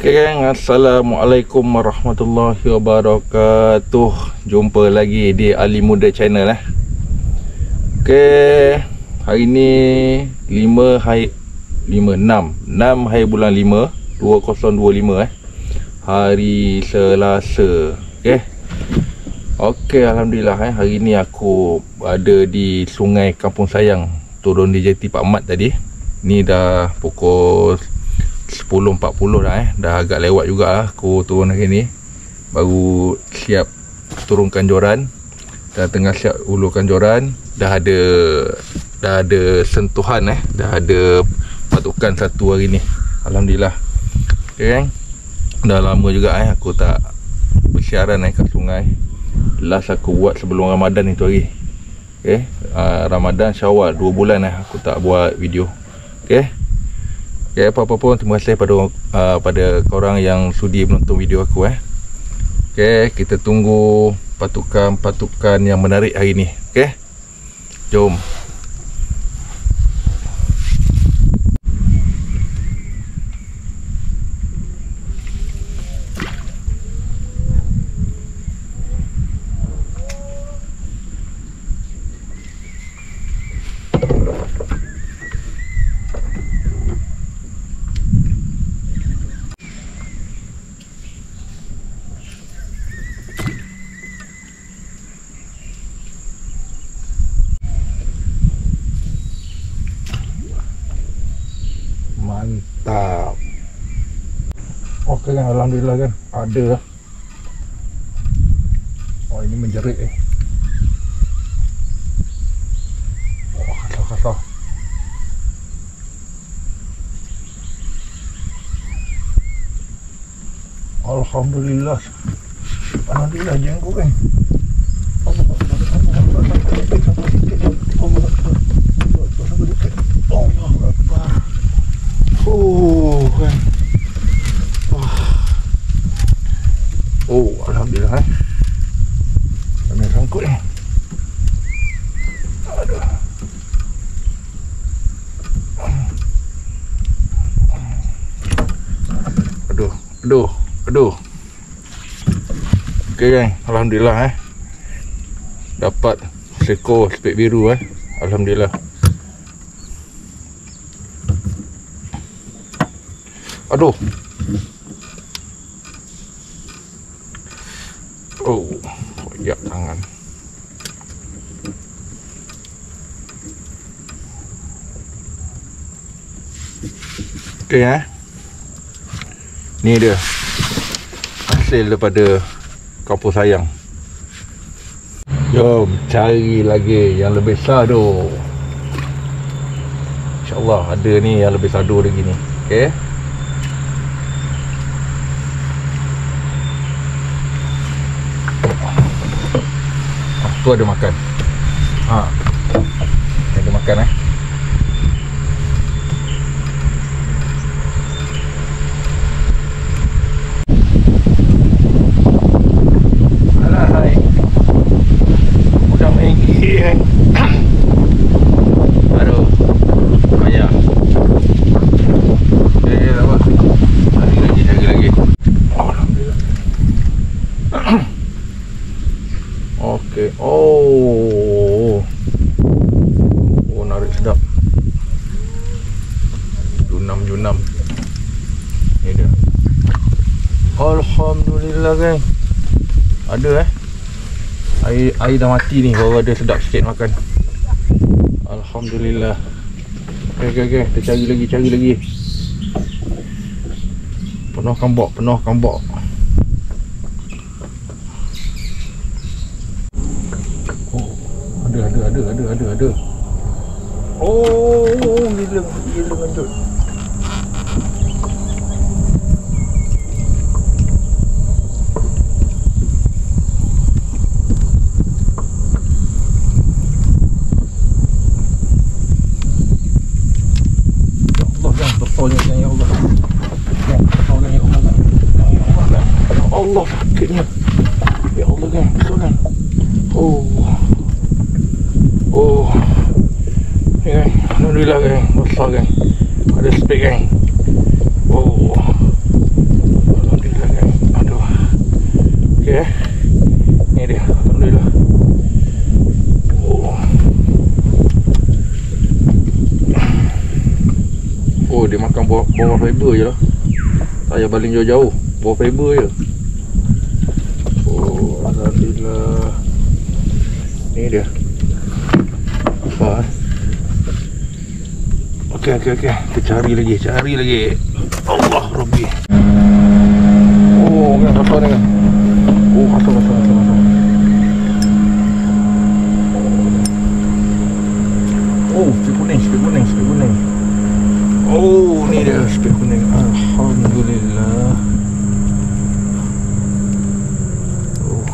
Okay gang, Assalamualaikum warahmatullahi wabarakatuh. Jumpa lagi di Ali Muda Channel Okay, hari ni 6 hari bulan 5 2025 hari Selasa. Okay, Alhamdulillah hari ni aku ada di Sungai Kampung Sayang, turun di Jeti Pak Mat tadi. Ni dah pukul 10.40 dah dah agak lewat jugalah aku turun hari ni. Baru siap turunkan joran, dah tengah siap ulurkan joran. Dah ada sentuhan dah ada patukan satu hari ni, Alhamdulillah. Okay, kan? Dah lama juga aku tak bersiaran kat sungai. Last aku buat sebelum Ramadan itu hari. Ramadan Syawal 2 bulan aku tak buat video. Apa-apa pun terima kasih pada korang yang sudi menonton video aku. Kita tunggu patukan yang menarik hari ni. Jom. Mantap. Okey kan, Alhamdulillah kan, ada lah. Oh, ini menjerit kasar. Alhamdulillah jenggot kan. Alhamdulillah kami sangkut ni. Aduh. Okey kan, Alhamdulillah dapat seekor spek biru Alhamdulillah. Aduh. Koyak tangan. Okey ni dia hasil daripada Kampung Sayang. Jom cari lagi yang lebih besar tu. InsyaAllah ada ni yang lebih sadu lagi ni. Okey. Tu ada makan. Ada makan Alahai. Udah main gigi Aduh. Payah. Apa? Cari lagi. Alhamdulillah. Okey. Narik sedap. Junam. Ni dia. Alhamdulillah geng. Ada air dah mati ni, baru ada sedap sikit makan. Alhamdulillah. Okey, kita cari lagi. Penuh kambak. Ada. Gila lanjut. Ya Allah, Allah sakitnya. Ya Allah kan, betul kan. Ya kan, Alhamdulillah kan, besar kan. Ada spek kan. Okey. Ni dia. Alhamdulillah. Oh, dia makan bawah fiber je lah. Tak payah baling jauh-jauh. Bawah fiber je. Oh, alhamdulillah. Ni dia. Apa? Okey. Kita cari lagi. Allah Rabbi. Oh, kan kasar ni kan. Oh, kasar. Oh, spek kuning. Oh, ni dia spek kuning. Alhamdulillah. Oh.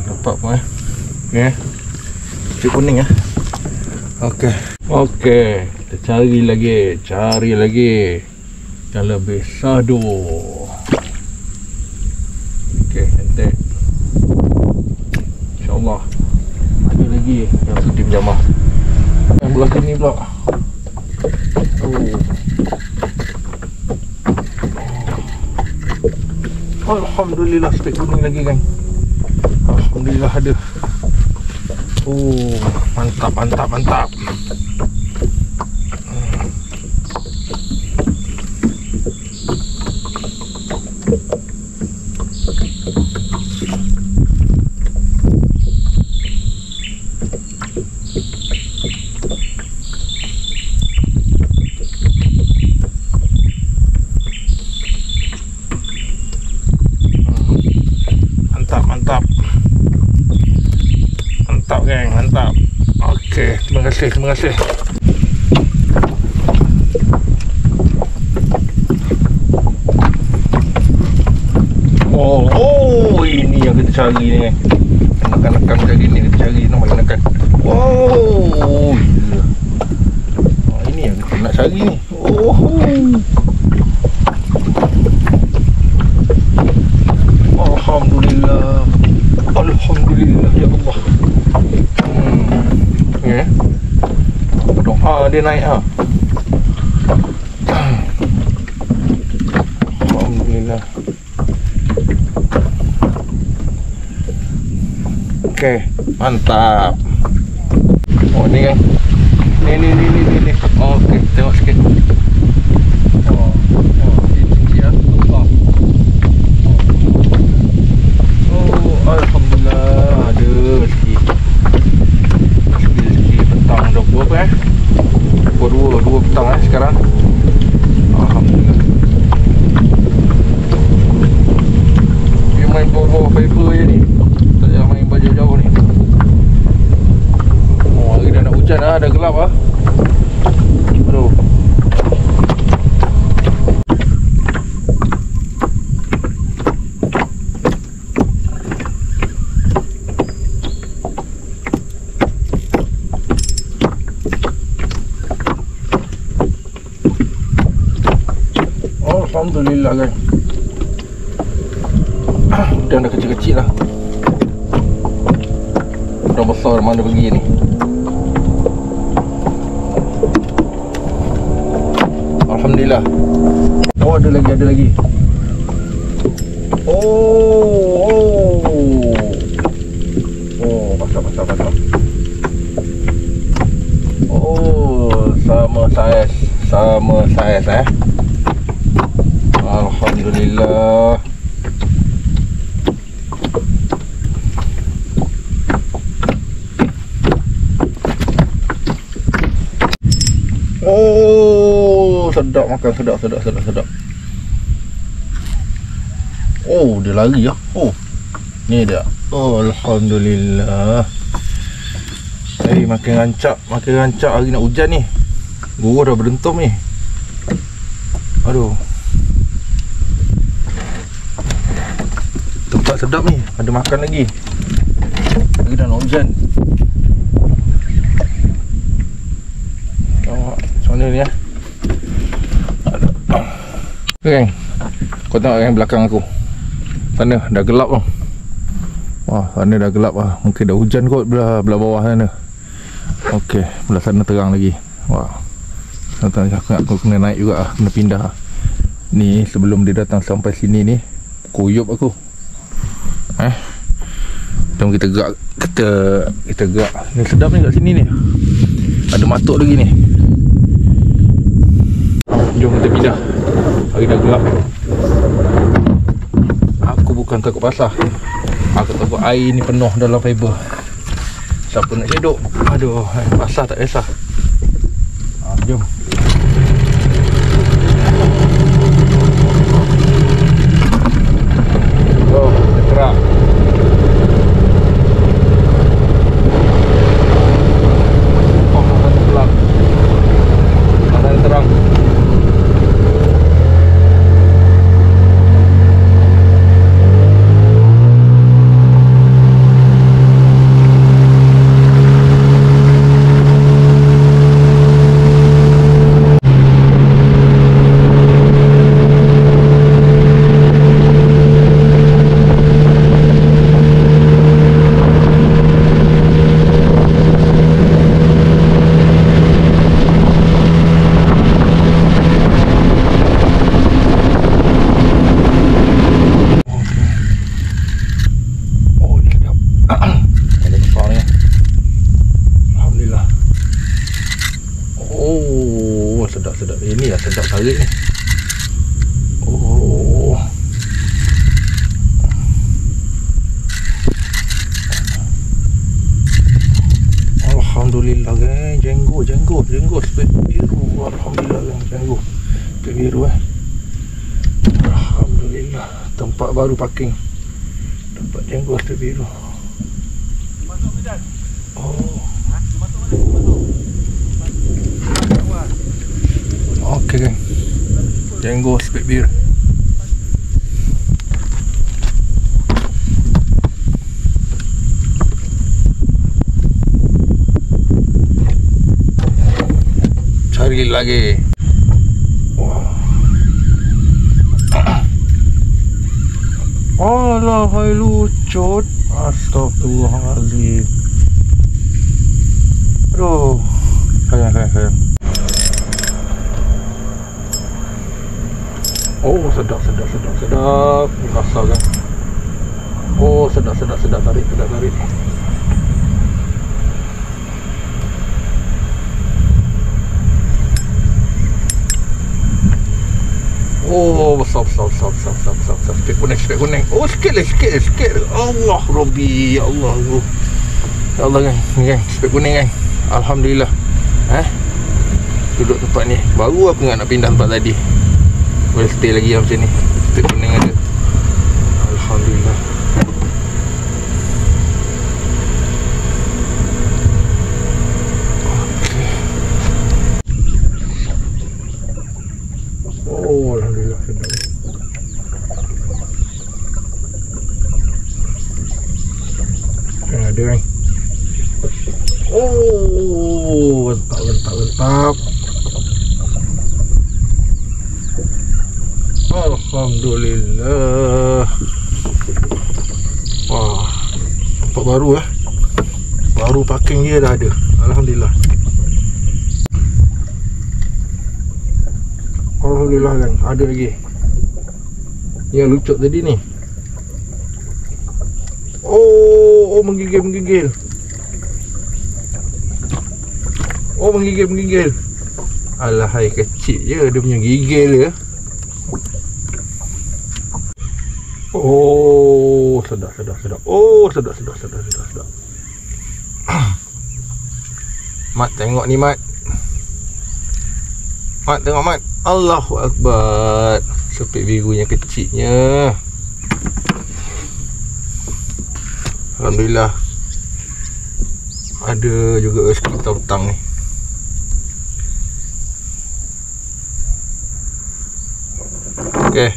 Dapat pun Okay. Spek kuning Okey, kita cari lagi yang lebih sado. Okey, entek. InsyaAllah ada lagi yang sudi berjamah. Yang belah sini pula. Alhamdulillah, spek kuning lagi kan. Alhamdulillah ada. Oh, mantap. Mantap. Okey, terima kasih. Oh, ini yang kita cari ni. Nekan macam gini kita cari, nampak nekan. Oh, ini yang kita nak cari ni. Alhamdulillah ya Allah. Berdoa dia naik Alhamdulillah. Okey, mantap. Oh, ni kan. Ni. Okey, tengok sikit. Alhamdulillah, ada sikit petang dah pukul pukul 2 petang sekarang. Alhamdulillah. Dia main bawah fiber je ni, tak payah main jauh-jauh ni. Oh, hari dah nak hujan dah gelap aduh. Alhamdulillah kan. Dah kecil-kecil lah. Dah besar mana pergi ni. Alhamdulillah. Oh, ada lagi. Oh, basah. Oh, sama saiz Alhamdulillah. Oh, sedap makan, sedap. Oh, dia lari ya. Oh, ni dia. Oh, alhamdulillah. Makin rancak hari nak hujan ni. Guru dah berentum ni. Aduh. Tempat sedap ni, ada makan lagi. Lagi dah nak hujan. Tengok macam mana ni Okay, kau tengok yang belakang aku. Sana dah gelap tau. Wah, sana dah gelap lah. Mungkin dah hujan kot belah bawah sana. Okey, belah sana terang lagi. Wah, aku kena naik juga lah. Kena pindah. Ni sebelum dia datang sampai sini ni, kuyup aku. Jom kita gerak. Kita gerak. Ni sedap ni kat sini ni. Ada matuk lagi ni. Jom kita pindah. Hari dah gelap. Aku bukan takut basah. Aku takut air ni penuh dalam fiber. Siapa nak cedok? Aduh, basah tak kisah. Jom. Oh, kita gerak. Oh, mana gelap. Mana terang. Sedap. Ini lah sedap tarik ni. Oh. Alhamdulillah guys. Jenggo spek biru. Alhamdulillah guys. Jenggo spek biru Alhamdulillah. Tempat baru parking. Tempat jenggo spek biru. Masuk ke Oh. Masuk. Okey kan. Jenggo spek biru. Cari lagi. Wah. Alah, hai lucut. Astagfirullahaladzim. Aduh. Sayang. Oh, sedap. Rasa kan. Oh, sedap. Tarik. Oh, besar. Spek kuning. Oh, sikit. Allah Rabbi, ya Allah. Ya Allah kan. Ni kan, spek kuning kan. Alhamdulillah. Duduk tempat ni. Baru aku nak pindah tempat tadi. Boleh stay lagi macam ni. Spek kuning ada. Alhamdulillah. Oh, alhamdulillah sedap. Ada kan. Oh, letak. Alhamdulillah. Wah, tempat baru baru parking dia dah ada. Alhamdulillah. Alhamdulillah kan, ada lagi. Yang lucut tadi ni. Oh, menggigil. Oh, menggigil. Alahai, kecil je dia punya gigil dia. Oh, sedap. Oh, sedap. Mat, tengok ni Mat. Mat, tengok Mat. Allahu Akbar. Sepik birunya kecilnya. Alhamdulillah. Ada juga sekitar petang ni. Okey.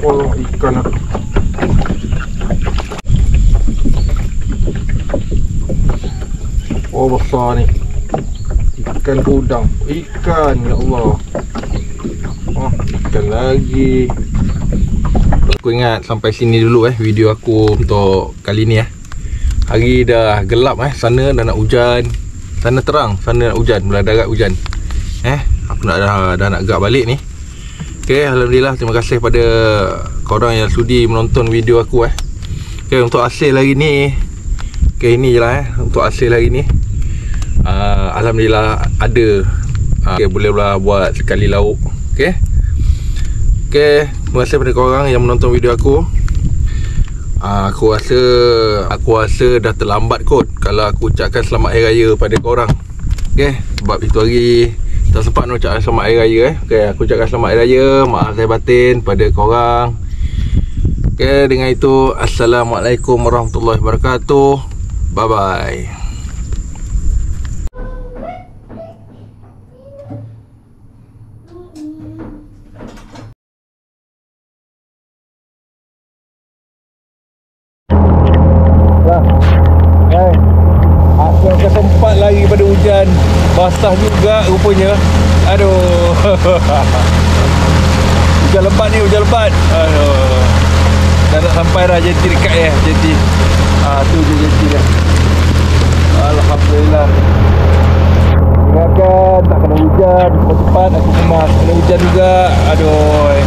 Oh, ikan. Oh besar ni. Ikan udang. Ikan, ya Allah. Oh, ikan lagi. Aku ingat sampai sini dulu video aku untuk kali ni Hari dah gelap sana dah nak hujan. Sana terang, sana nak hujan, mula darat hujan. Aku nak dah nak gerak balik ni. Okey, alhamdulillah, terima kasih pada korang yang sudi menonton video aku Okey, untuk hasil hari ni. Okey, ini je lah untuk hasil hari ni. Alhamdulillah ada. Okey, bolehlah buat sekali lauk. Okey. Okey, terima kasih pada korang yang menonton video aku. Aku rasa dah terlambat kot kalau aku ucapkan selamat hari raya pada korang. Okey, sebab itu hari tak sempat nak ucapkan selamat hari raya Okey, aku ucapkan selamat hari raya. Maaf saya batin pada korang. Okey, dengan itu Assalamualaikum warahmatullahi wabarakatuh. Bye bye. Aku akan sempat lari pada hujan. Basah juga rupanya. Aduh. Hujan lebat ni, hujan lebat. Aduh. Dah nak sampai dah jeti dekat jeti. Tu je jeti dia. Alhamdulillah. Ingatkan tak kena hujan. Cepat-cepat aku kena hujan juga. Aduh.